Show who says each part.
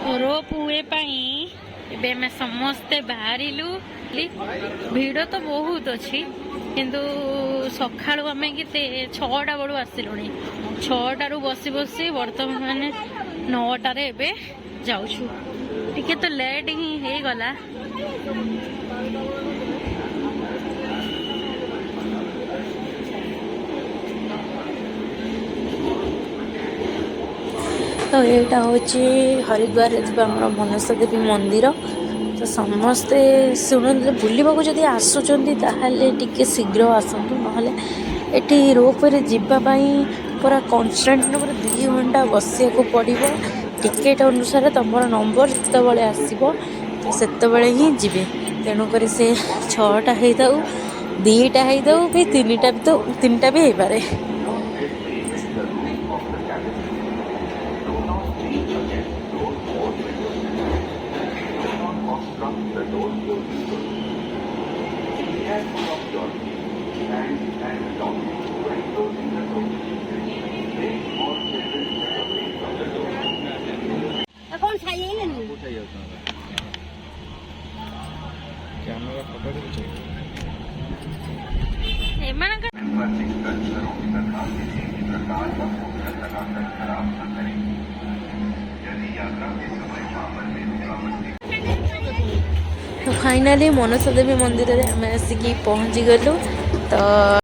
Speaker 1: रोप वे एबे मैं समस्ते बाहरिलु भिड़ तो बहुत अच्छी किंतु सका आम के 6टा बेलू आसिलु 6टारू बसी बसी बर्तमान 9टारे एबे जाऊछु टिके तो लेट ही हो गला। तो यहाँ हूँ हरिद्वार मनसा देवी मंदिर तो समस्ते शुणु बुलवाक जब आसुँच टे शीघ्र आसतु ना रोप जावाई पूरा कन्स्टाट पूरा 2 घंटा बसिया पड़ो टिकेट अनुसार तुम नंबर जिते आसो तो से ही जी तेणुक से 6टा हो 2टा हो 3टा भी हो पारे। तो फाइनाली मनसा देवी मंदिर में आम आसिक पहुँची गलु तो